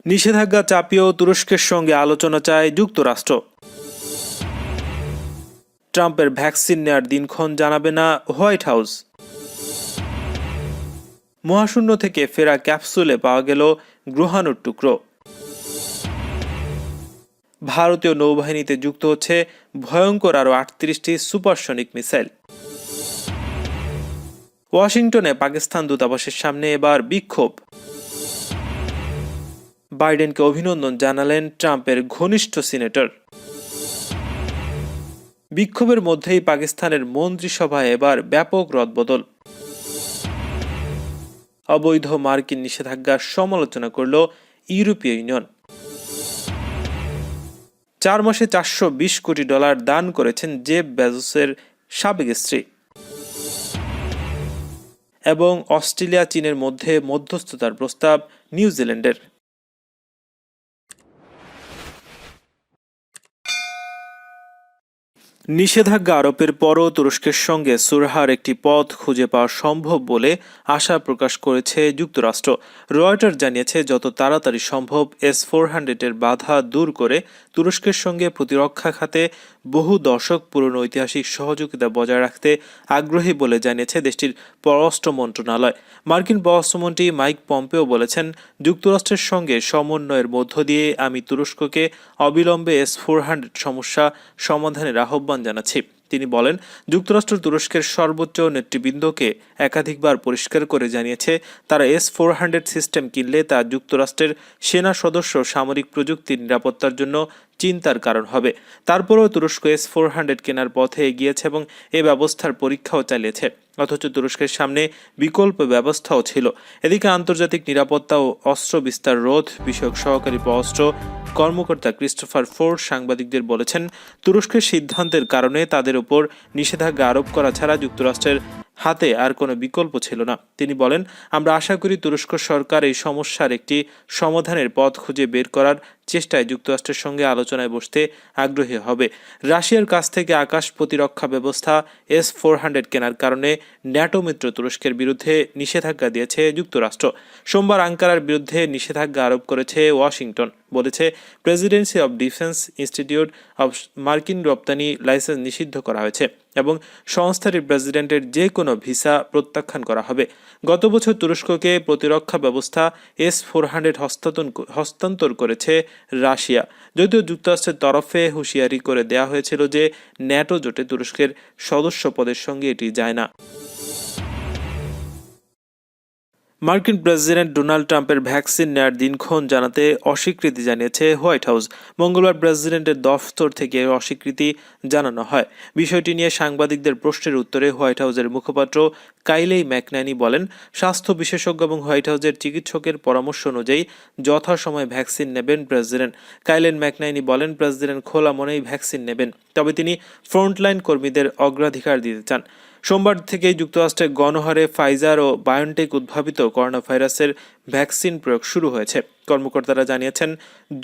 নিষেধাজ্ঞা চাপিয়েও তুরস্কের সঙ্গে আলোচনা চায় যুক্তরাষ্ট্র। ট্রাম্পের ভ্যাকসিন নেয়ার দিনক্ষণ জানাবে না হোয়াইট হাউস। মহাশূন্য থেকে ফেরা ক্যাপসুলে পাওয়া গেল গ্রহাণুর টুকরো। ভারতীয় নৌবাহিনীতে যুক্ত হচ্ছে ভয়ঙ্কর আরও ৩৮টি সুপারসনিক মিসাইল। ওয়াশিংটনে পাকিস্তান দূতাবাসের সামনে এবার বিক্ষোভ। বাইডেনকে অভিনন্দন জানালেন ট্রাম্পের ঘনিষ্ঠ সিনেটর। বিক্ষোভের মধ্যেই পাকিস্তানের মন্ত্রিসভায় এবার ব্যাপক রদবদল। অবৈধ মার্কিন নিষেধাজ্ঞার সমালোচনা করল ইউরোপীয় ইউনিয়ন। 4 মাসে $420 কোটি দান করেছেন জেফ বেজোসের সাবেক স্ত্রী। এবং অস্ট্রেলিয়া চীনের মধ্যে মধ্যস্থতার প্রস্তাব নিউজিল্যান্ডের। নিষেধাজ্ঞা আরোপের পরও তুরস্কের সঙ্গে সুরাহার একটি পথ খুঁজে পাওয়া সম্ভব বলে আশা প্রকাশ করেছে যুক্তরাষ্ট্র। রয়টার জানিয়েছে, যত তাড়াতাড়ি সম্ভব S-400 এর বাধা দূর করে তুরস্কের সঙ্গে প্রতিরক্ষা খাতে বহু দশক পুরনো ঐতিহাসিক সহযোগিতা বজায় রাখতে আগ্রহী বলে জানিয়েছে দেশটির পররাষ্ট্র মন্ত্রণালয়। মার্কিন পররাষ্ট্রমন্ত্রী মাইক পম্পেও বলেছেন, যুক্তরাষ্ট্রের সঙ্গে সমন্বয়ের মধ্য দিয়ে আমি তুরস্ককে অবিলম্বে S-400 সমস্যা সমাধানের আহ্বান জানাচ্ছি। তিনি বলেন, যুক্তরাষ্ট্র তুরস্কের সর্বোচ্চ নেতৃবৃন্দকে একাধিকবার পরিষ্কার করে জানিয়েছে, তারা S-400 সিস্টেম কিনলে তা যুক্তরাষ্ট্রের সেনা সদস্য সামরিক প্রযুক্তির নিরাপত্তার জন্য চিন্তার কারণ হবে। তারপরেও তুরস্ক S-400 কেনার পথে এগিয়েছে এবং এ ব্যবস্থার পরীক্ষাও চালিয়েছে। অথচ তুরস্কের সামনে বিকল্প ব্যবস্থাও ছিল। এদিকে আন্তর্জাতিক নিরাপত্তা ও অস্ত্র বিস্তার রোধ বিষয়ক সহকারী পররাষ্ট্র কর্মকর্তা ক্রিস্টোফার ফোর্ড সাংবাদিকদের বলেছেন, তুরস্কের সিদ্ধান্তের কারণে তাদের উপর নিষেধাজ্ঞা আরোপ করা ছাড়া যুক্তরাষ্ট্রের হাতে আর কোনো বিকল্প ছিল না। তিনি বলেন, আমরা আশা করি তুরস্ক সরকার এই সমস্যার একটি সমাধানের পথ খুঁজে বের করার চেষ্টায় যুক্তরাষ্ট্রের সঙ্গে আলোচনায় বসতে আগ্রহী হবে। রাশিয়ার কাছ থেকে আকাশ প্রতিরক্ষা ব্যবস্থা S-400 কেনার কারণে ন্যাটো মিত্র তুরস্কের বিরুদ্ধে নিষেধাজ্ঞা দিয়েছে যুক্তরাষ্ট্র। সোমবার আঙ্কারার বিরুদ্ধে নিষেধাজ্ঞা আরোপ করেছে ওয়াশিংটন। বলেছে, Presidency of defence institute of মার্কিন রপ্তানি লাইসেন্স নিষিদ্ধ করা হয়েছে এবং সংস্থাটির প্রেসিডেন্টের যে কোনো ভিসা প্রত্যাখ্যান করা হবে। গত বছর তুরস্ককে প্রতিরক্ষা ব্যবস্থা S-400 হস্তান্তর করেছে রাশিয়া। যদিও যুক্তরাষ্ট্রের তরফে হুঁশিয়ারি করে দেয়া হয়েছিল যে ন্যাটো জোটে তুরস্কের সদস্য পদের সঙ্গে এটি যায় না। মার্কিন প্রেসিডেন্ট ডোনাল্ড ট্রাম্পের ভ্যাকসিন নেয়ার দিনক্ষণ জানাতে অস্বীকৃতি জানিয়েছে হোয়াইট হাউস। মঙ্গলবার প্রেসিডেন্টের দফতর থেকে অস্বীকৃতি জানানো হয়। বিষয়টি নিয়ে সাংবাদিকদের প্রশ্নের উত্তরে হোয়াইট হাউসের মুখপাত্র কাইলেই ম্যাকনানি বলেন, স্বাস্থ্য বিশেষজ্ঞ এবং হোয়াইট হাউসের চিকিৎসকের পরামর্শ অনুযায়ী যথাসময়ে ভ্যাকসিন নেবেন প্রেসিডেন্ট। কাইলেন ম্যাকনানি বলেন, প্রেসিডেন্ট খোলা মনেই ভ্যাকসিন নেবেন, তবে তিনি ফ্রন্টলাইন কর্মীদের অগ্রাধিকার দিতে চান। সোমবার থেকেই যুক্তরাষ্ট্রে গণহারে ফাইজার ও বায়োনটেক উদ্ভাবিত করোনা ভাইরাসের ভ্যাকসিন প্রয়োগ শুরু হয়েছে। কর্মকর্তারা জানিয়েছেন,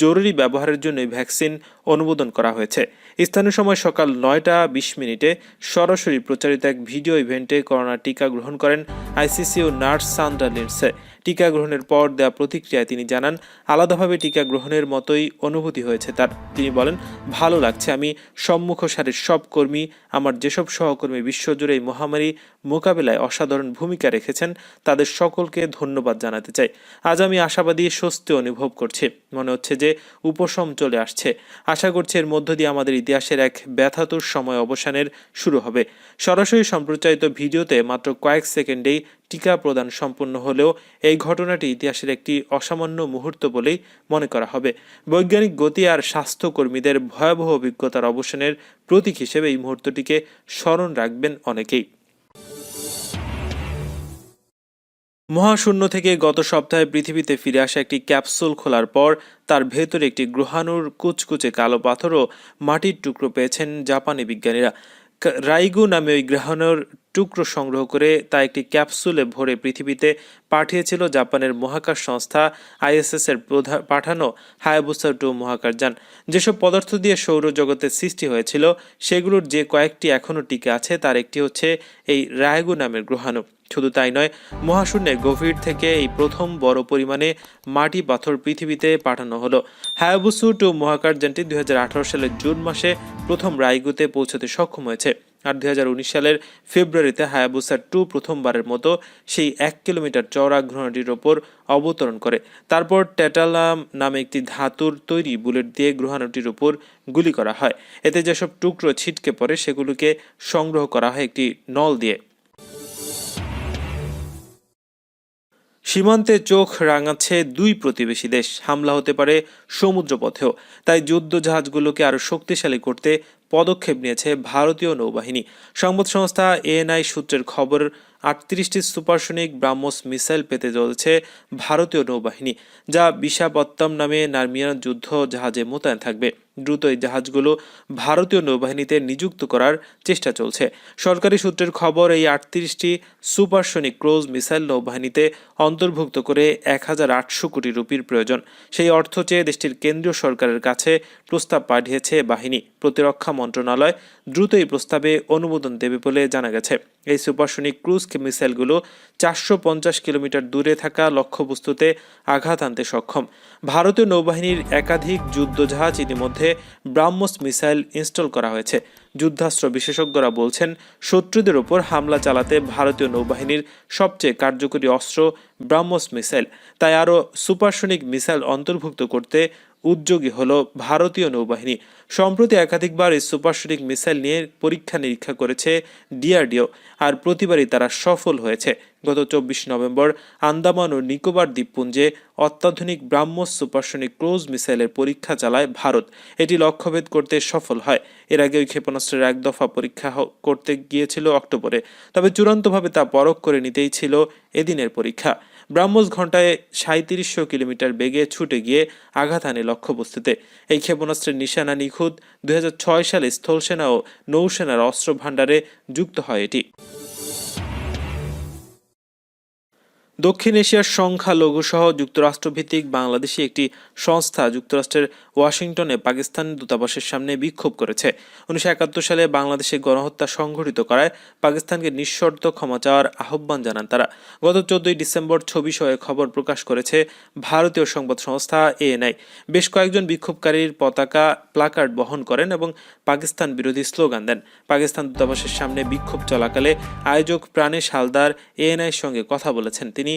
জরুরি ব্যবহারের জন্য ভ্যাকসিন অনুমোদন করা হয়েছে। স্থানীয় সময় সকাল 9:20 সরাসরি প্রচারিত এক ভিডিও ইভেন্টে করোনা টিকা গ্রহণ করেন আইসিসিও নার্স সান্ড্রা লিন্ডসে। টিকা গ্রহণের পর দেয়া প্রতিক্রিয়ায় তিনি জানান, আলাদাভাবে টিকা গ্রহণের মতোই অনুভূতি হয়েছে তার। তিনি বলেন, ভালো লাগছে। আমি সম্মুখ সারির সব কর্মী, আমার যেসব সহকর্মী বিশ্বজুড়ে এই মহামারী মোকাবেলায় অসাধারণ ভূমিকা রেখেছেন, তাদের সকলকে ধন্যবাদ জানাতে চাই। আজ আমি আশাবাদী, স্বস্তি অনুভব করছি। মনে হচ্ছে যে উপশম চলে আসছে। আশা করছি এর মধ্য দিয়ে আমাদের ইতিহাসের এক ব্যথাতুর সময় অবসানের শুরু হবে। সরাসরি সম্প্রচারিত ভিডিওতে মাত্র কয়েক সেকেন্ডেই টিকা প্রদান সম্পন্ন হলেও এই ঘটনাটি ইতিহাসের একটি অসামান্য মুহূর্ত বলেই মনে করা হবে। বৈজ্ঞানিক গতি আর স্বাস্থ্যকর্মীদের ভয়াবহ অভিজ্ঞতার অবসানের প্রতীক হিসেবে এই মুহূর্তটিকে স্মরণ রাখবেন অনেকেই। মহাশূন্য থেকে গত সপ্তাহে পৃথিবীতে ফিরে আসা একটি ক্যাপসুল খোলার পর তার ভেতরে একটি গ্রহাণুর কুচকুচে কালো পাথর ও মাটির টুকরো পেয়েছেন জাপানি বিজ্ঞানীরা। রাইগু নামে ওই গ্রহাণুর টুকরো সংগ্রহ করে তা একটি ক্যাপসুলে ভরে পৃথিবীতে পাঠিয়েছিল জাপানের মহাকাশ সংস্থা ISS এর পাঠানো হায়াবুসা 2 মহাকাশযান। যেসব পদার্থ দিয়ে সৌরজগতের সৃষ্টি হয়েছিল সেগুলোর যে কয়েকটি এখনও টিকে আছে তার একটি হচ্ছে এই রায়গু নামের গ্রহাণু। শুধু তাই নয়, মহাশূন্যের গভীর থেকে এই প্রথম বড় পরিমাণে মাটি পাথর পৃথিবীতে পাঠানো হলো। হায়াবুসা 2 মহাকাশযানটি 2018 সালের জুন মাসে প্রথম রায়গুতে পৌঁছতে সক্ষম হয়েছে। আর 2019 সালের ফেব্রুয়ারিতে হায়াবুসা 2 প্রথমবারের মতো সেই 1 কিলোমিটার চওড়া গ্রহাণুটির ওপর অবতরণ করে। তারপর ট্যাটালাম নামে একটি ধাতুর তৈরি বুলেট দিয়ে গ্রহাণুটির উপর গুলি করা হয়। এতে যেসব টুকরো ছিটকে পড়ে সেগুলোকে সংগ্রহ করা হয় একটি নল দিয়ে। সীমান্তে চোখ রাঙাচ্ছে দুই প্রতিবেশী দেশ, হামলা হতে পারে সমুদ্রপথেও। তাই যুদ্ধ জাহাজগুলোকে আরও শক্তিশালী করতে পদক্ষেপ নিয়েছে ভারতীয় নৌবাহিনী। সংবাদ সংস্থা ANI সূত্রের খবর, 38টি সুপারসনিক ব্রাহ্মস মিসাইল পেতে চলেছে ভারতীয় নৌবাহিনী, যা বিশাখাপত্তনম নামে নামিবিয়ান যুদ্ধ জাহাজে মোতায়েন থাকবে। দ্রুত এই জাহাজগুলো ভারতীয় নৌবাহিনীতে নিযুক্ত করার চেষ্টা চলছে। সরকারি সূত্রের খবর, এই 38টি সুপারসনিক ক্রুজ মিসাইল নৌবাহিনীতে অন্তর্ভুক্ত করে 1800 কোটি রুপির প্রয়োজন। সেই অর্থ চেয়ে দেশটির কেন্দ্রীয় সরকারের কাছে প্রস্তাব পাঠিয়েছে বাহিনী। প্রতিরক্ষা মন্ত্রণালয় দ্রুত এই প্রস্তাবে অনুমোদন দেবে বলে জানা গেছে। এই সুপারসনিক ক্রুজ মিসাইলগুলো 450 কিলোমিটার দূরে থাকা লক্ষ্যবস্তুতে আঘাত আনতে সক্ষম। ভারতীয় নৌবাহিনীর একাধিক যুদ্ধজাহাজ ইতিমধ্যে ব্রাহ্মস মিসাইল ইনস্টল করা হয়েছে। যুদ্ধাস্ত্র বিশেষজ্ঞরা বলছেন, শত্রুদের উপর হামলা চালাতে ভারতীয় নৌবাহিনীর সবচেয়ে কার্যকরী অস্ত্র ব্রাহ্মস মিসাইল। তাই আরও সুপারসনিক মিসাইল অন্তর্ভুক্ত করতে উদ্যোগী হল ভারতীয় নৌবাহিনী। সম্প্রতি একাধিকবার এই সুপারসনিক মিসাইল নিয়ে পরীক্ষা নিরীক্ষা করেছে DRDO, আর প্রতিবারই তারা সফল হয়েছে। গত 24 নভেম্বর আন্দামান ও নিকোবর দ্বীপপুঞ্জে অত্যাধুনিক ব্রাহ্মস সুপারসনিক ক্রুজ মিসাইলের পরীক্ষা চালায় ভারত। এটি লক্ষ্যভেদ করতে সফল হয়। এর আগে ওই ক্ষেপণাস্ত্রের এক দফা পরীক্ষা করতে গিয়েছিল অক্টোবরে, তবে চূড়ান্তভাবে তা পরখ করে নিতেই ছিল এদিনের পরীক্ষা। ব্রাহ্মস ঘন্টায় 3700 কিলোমিটার বেগে ছুটে গিয়ে আঘাত আনে লক্ষ্যবস্তুতে। এই ক্ষেপণাস্ত্রের নিশানা নিখুঁত। 2006 সালে স্থলসেনা ও নৌসেনার অস্ত্র ভাণ্ডারে যুক্ত হয় এটি। দক্ষিণ এশিয়ার সংখ্যালঘু সহ যুক্তরাষ্ট্রভিত্তিক বাংলাদেশি একটি সংস্থা যুক্তরাষ্ট্রের ওয়াশিংটনে পাকিস্তান দূতাবাসের সামনে বিক্ষোভ করেছে। 1971 সালে বাংলাদেশে গণহত্যা সংঘটিত করায় পাকিস্তানকে নিঃশর্ত ক্ষমা চাওয়ার আহ্বান জানান তারা। গত 14 ডিসেম্বর ছবি সহ খবর প্রকাশ করেছে ভারতীয় সংবাদ সংস্থা ANI। বেশ কয়েকজন বিক্ষোভকারীর পতাকা প্লাকার্ড বহন করেন এবং পাকিস্তান বিরোধী স্লোগান দেন। পাকিস্তান দূতাবাসের সামনে বিক্ষোভ চলাকালে আয়োজক প্রাণেশ হালদার ANIর সঙ্গে কথা বলেছেন। তিনি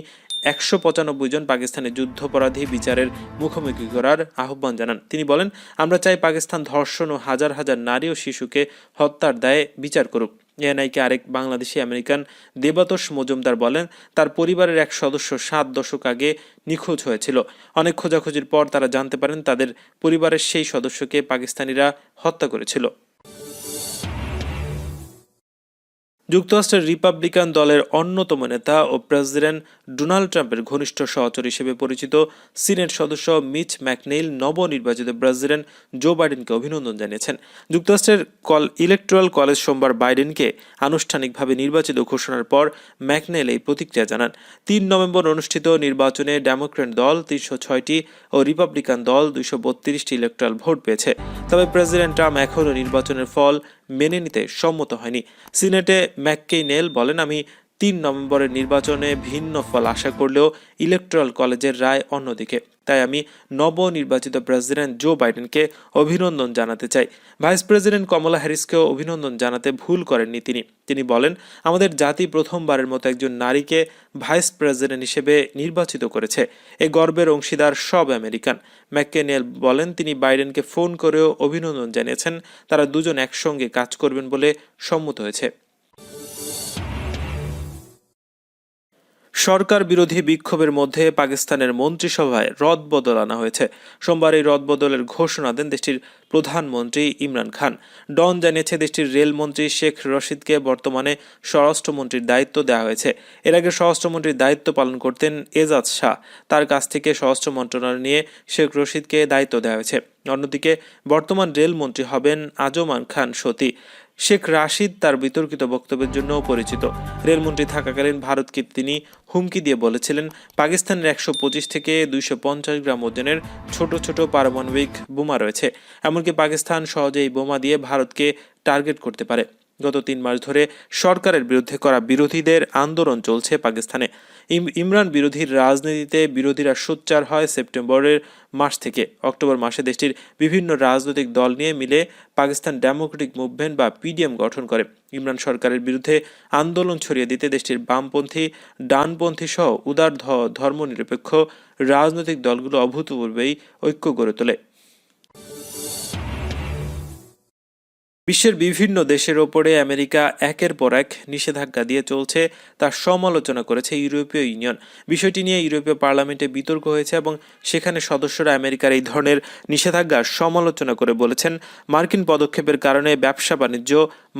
195 জন পাকিস্তানের যুদ্ধাপরাধী বিচারের মুখোমুখি করার আহ্বান জানান। তিনি বলেন, আমরা চাই পাকিস্তান ধর্ষণ ও হাজার হাজার নারী ও শিশুকে হত্যার দায়ে বিচার করুক। ANIকে আরেক বাংলাদেশি আমেরিকান দেবাতোষ মজুমদার বলেন, তার পরিবারের এক সদস্য 7 দশক আগে নিখোঁজ হয়েছিল। অনেক খোঁজাখুঁজির পর তারা জানতে পারেন তাদের পরিবারের সেই সদস্যকে পাকিস্তানিরা হত্যা করেছিল। যুক্তরাষ্ট্রের রিপাবলিকান দলের অন্যতম নেতা ও প্রেসিডেন্ট ডোনাল্ড ট্রাম্পের ঘনিষ্ঠ সহচর হিসেবে পরিচিত সিনেট সদস্য মিচ ম্যাকনেইল নবনির্বাচিত প্রেসিডেন্ট জো বাইডেনকে অভিনন্দন জানিয়েছেন। যুক্তরাষ্ট্রের ইলেকটোরাল কলেজ সোমবার বাইডেনকে আনুষ্ঠানিকভাবে নির্বাচিত ঘোষণার পর ম্যাকনেইল এই প্রতিক্রিয়া জানান। 3 নভেম্বর অনুষ্ঠিত নির্বাচনে ডেমোক্র্যাট দল 306টি ও রিপাবলিকান দল 232টি ইলেকটোরাল ভোট পেয়েছে। তবে প্রেসিডেন্ট ট্রাম্প এখনও নির্বাচনের ফল মেনে নিতে সম্মত হয়নি। সিনেটে ম্যাককেইনেল বলেন, আমি 3 নভেম্বরের নির্বাচনে ভিন্ন ফল আশা করলেও ইলেকটোরাল কলেজের রায় অন্যদিকে। তাই আমি নবনির্বাচিত প্রেসিডেন্ট জো বাইডেনকে অভিনন্দন জানাতে চাই। ভাইস প্রেসিডেন্ট কমলা হ্যারিসকেও অভিনন্দন জানাতে ভুল করেননি তিনি বলেন, আমাদের জাতি প্রথমবারের মতো একজন নারীকে ভাইস প্রেসিডেন্ট হিসেবে নির্বাচিত করেছে। এই গর্বের অংশীদার সব আমেরিকান। ম্যাককেনেল বলেন, তিনি বাইডেনকে ফোন করেও অভিনন্দন জানিয়েছেন। তারা দুজন একসঙ্গে কাজ করবেন বলে সম্মত হয়েছে। সরকার বিরোধী বিক্ষোভের মধ্যে পাকিস্তানের মন্ত্রিসভায় রদবদল আনা হয়েছে। সোমবার এই রদবদলের ঘোষণা দেন দেশটির প্রধানমন্ত্রী ইমরান খান। ডন জানিয়েছে, দেশটির রেলমন্ত্রী শেখ রশিদকে বর্তমানে স্বরাষ্ট্রমন্ত্রীর দায়িত্ব দেওয়া হয়েছে। এর আগে স্বরাষ্ট্রমন্ত্রীর দায়িত্ব পালন করতেন এজাজ শাহ। তার কাছ থেকে স্বরাষ্ট্র মন্ত্রণালয় নিয়ে শেখ রশিদকে দায়িত্ব দেওয়া হয়েছে। অন্যদিকে বর্তমান রেলমন্ত্রী হবেন আজমান খান সতী। শেখ রাশিদ তার বিতর্কিত বক্তব্যের জন্য পরিচিত। রেলমন্ত্রী থাকাকালীন ভারতকে তিনি হুমকি দিয়ে বলেছিলেন, পাকিস্তানের 125 থেকে 250 গ্রাম ওজনের ছোট ছোট পারমাণবিক বোমা রয়েছে, এমনকি পাকিস্তান সহজে এই বোমা দিয়ে ভারতকে টার্গেট করতে পারে। গত 3 মাস ধরে সরকারের বিরুদ্ধে করা বিরোধীদের আন্দোলন চলছে পাকিস্তানে। ইমরান বিরোধী রাজনীতিতে বিরোধীরা সোচ্চার হয় সেপ্টেম্বরের মাস থেকে। অক্টোবর মাসে দেশটির বিভিন্ন রাজনৈতিক দল নিয়ে মিলে পাকিস্তান ডেমোক্রেটিক মুভমেন্ট বা পিডিএম গঠন করে। ইমরান সরকারের বিরুদ্ধে আন্দোলন ছড়িয়ে দিতে দেশটির বামপন্থী, ডানপন্থী সহ উদার ধর্মনিরপেক্ষ রাজনৈতিক দলগুলো অভূতপূর্বেই ঐক্য গড়ে তোলে। বিশ্বের বিভিন্ন দেশের ওপরে আমেরিকা একের পর এক নিষেধাজ্ঞা দিয়ে চলছে, তার সমালোচনা করেছে ইউরোপীয় ইউনিয়ন। বিষয়টি নিয়ে ইউরোপীয় পার্লামেন্টে বিতর্ক হয়েছে এবং সেখানে সদস্যরা আমেরিকার এই ধরনের নিষেধাজ্ঞার সমালোচনা করে বলেছেন, মার্কিন পদক্ষেপের কারণে ব্যবসা বাণিজ্য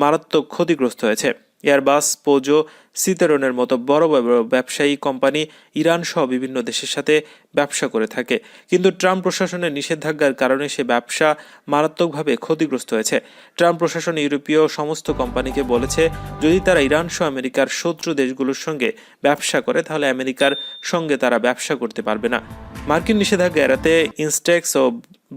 মারাত্মক ক্ষতিগ্রস্ত হয়েছে। এয়ারবাস, পোজো, সিতেরনের মতো বড় বড় ব্যবসায়ী কোম্পানি ইরান সহ বিভিন্ন দেশের সাথে ব্যবসা করে থাকে, কিন্তু ট্রাম্প প্রশাসনের নিষেধাজ্ঞার কারণে সে ব্যবসা মারাত্মকভাবে ক্ষতিগ্রস্ত হয়েছে। ট্রাম্প প্রশাসন ইউরোপীয় সমস্ত কোম্পানিকে বলেছে, যদি তারা ইরান সহ আমেরিকার শত্রু দেশগুলোর সঙ্গে ব্যবসা করে তাহলে আমেরিকার সঙ্গে তারা ব্যবসা করতে পারবে না। মার্কিন নিষেধাজ্ঞা এড়াতে ইনস্টেক্স ও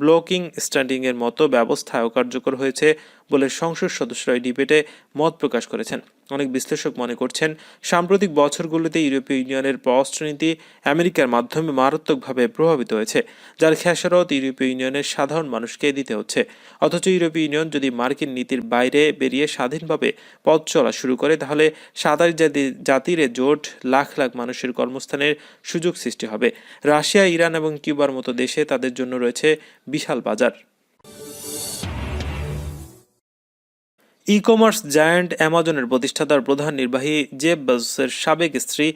ব্লকিং স্ট্যান্ডিং এর মতো ব্যবস্থা কার্যকর হয়েছে বলে সংসদ সদস্যরা এই ডিবেটে মত প্রকাশ করেছেন। অনেক বিশ্লেষক মনে করছেন, সাম্প্রতিক বছরগুলোতে ইউরোপীয় ইউনিয়নের পররাষ্ট্রনীতি আমেরিকার মাধ্যমে মারাত্মকভাবে প্রভাবিত হয়েছে, যার খেসারত ইউরোপীয় ইউনিয়নের সাধারণ মানুষকে দিতে হচ্ছে। অথচ ইউরোপীয় ইউনিয়ন যদি মার্কিন নীতির বাইরে বেরিয়ে স্বাধীনভাবে পথ চলা শুরু করে তাহলে সাতাশ জাতির জোট লাখ লাখ মানুষের কর্মস্থানের সুযোগ সৃষ্টি হবে। রাশিয়া, ইরান এবং কিউবার মতো দেশে তাদের জন্য রয়েছে বিশাল বাজার। ই কমার্স জায়ান্ট অ্যামাজনের প্রতিষ্ঠাতার প্রধান নির্বাহী জেফ বেজোসের সাবেক স্ত্রী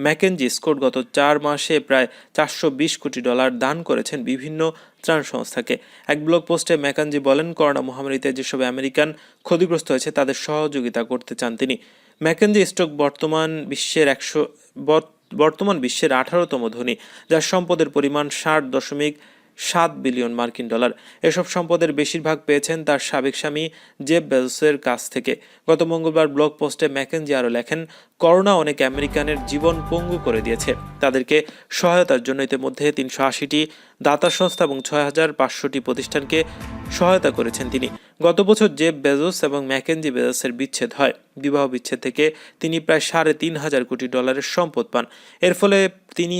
ম্যাকেনজি স্কট গত 4 মাসে প্রায় $420 কোটি দান করেছেন বিভিন্ন ত্রাণ সংস্থাকে। এক ব্লগ পোস্টে ম্যাকেনজি বলেন, করোনা মহামারীতে যেসব আমেরিকান ক্ষতিগ্রস্ত হয়েছে তাদের সহযোগিতা করতে চান তিনি। ম্যাকেনজি স্টক বর্তমান বিশ্বের 18তম ধনী, যার সম্পদের পরিমাণ $60.7 বিলিয়ন মার্কিন ডলার। এসব সম্পদের বেশিরভাগ পেয়েছেন তার সাবেক স্বামী জেফ বেজোসের কাছ থেকে। গত মঙ্গলবার ব্লগ পোস্টে ম্যাকেনজি আরও লেখেন, করোনা অনেক আমেরিকানের জীবন পঙ্গু করে দিয়েছে। তাদেরকে সহায়তার জন্য ইতিমধ্যে 380টি দাতা সংস্থা এবং 6500টি প্রতিষ্ঠানকে সহায়তা করেছেন তিনি। গত বছর জেফ বেজোস এবং ম্যাকেনজি বেজোসের বিচ্ছেদ হয়। বিবাহ বিচ্ছেদ থেকে তিনি প্রায় $3.5 কোটি সম্পদ পান। এর ফলে তিনি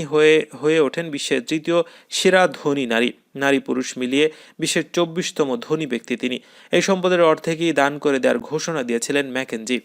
হয়ে ওঠেন বিশ্বের 3য় সেরা ধনী নারী পুরুষ মিলিয়ে বিশ্বের 24তম ধনী ব্যক্তি তিনি। এই সম্পদের অর্ধেকই দান করে দেওয়ার ঘোষণা দিয়েছিলেন ম্যাকেনজি।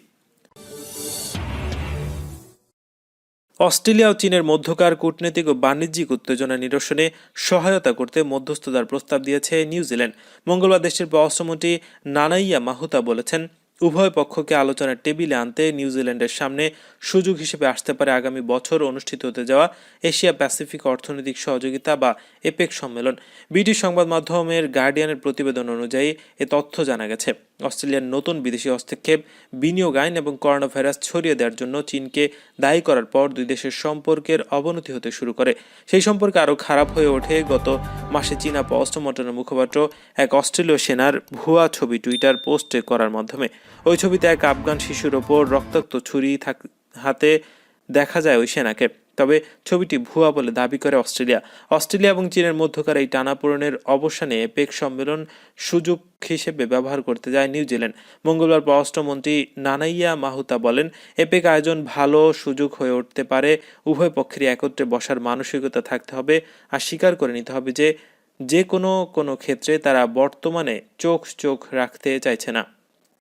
অস্ট্রেলিয়া ও চীনের মধ্যকার কূটনৈতিক ও বাণিজ্যিক উত্তেজনা নিরসনে সহায়তা করতে মধ্যস্থতার প্রস্তাব দিয়েছে নিউজিল্যান্ড। মঙ্গলবার দেশটির পররাষ্ট্রমন্ত্রী নানাইয়া মাহুতা বলেছেন, উভয় পক্ষকে আলোচনার টেবিলে আনতে নিউজিল্যান্ডের সামনে সুযোগ হিসেবে আসতে পারে আগামী বছর অনুষ্ঠিত হতে যাওয়া এশিয়া প্যাসিফিক অর্থনৈতিক সহযোগিতা বা এপেক সম্মেলন। ব্রিটিশ সংবাদ মাধ্যমের গার্ডিয়ানের প্রতিবেদন অনুযায়ী এ তথ্য জানা গেছে। অস্ট্রেলিয়ার নতুন বিদেশি হস্তক্ষেপ, বিনিয়োগ আইন এবং করোনা ভাইরাস ছড়িয়ে দেওয়ার জন্য চীনকে দায়ী করার পর দুই দেশের সম্পর্কের অবনতি হতে শুরু করে। সেই সম্পর্ক আরও খারাপ হয়ে ওঠে গত মাসে চীনা পররাষ্ট্র মন্ত্রণালয়ের মুখপাত্র এক অস্ট্রেলীয় সেনার ভুয়া ছবি টুইটার পোস্ট করার মাধ্যমে। ওই ছবিতে এক আফগান শিশুর ওপর রক্তাক্ত ছুরি হাতে দেখা যায় ওই সেনাকে। তবে ছবিটি ভুয়া বলে দাবি করে অস্ট্রেলিয়া এবং চীনের মধ্যকার এই টানাপোড়েনের অবসানে এপেক সম্মেলন সুযোগ হিসেবে ব্যবহার করতে যায় নিউজিল্যান্ড। মঙ্গলবার পররাষ্ট্রমন্ত্রী নানাইয়া মাহুতা বলেন, এপেক আয়োজন ভালো সুযোগ হয়ে উঠতে পারে। উভয় পক্ষেরই একত্রে বসার মানসিকতা থাকতে হবে আর স্বীকার করে নিতে হবে যে কোনো ক্ষেত্রে তারা বর্তমানে চোখ রাখতে চাইছে না।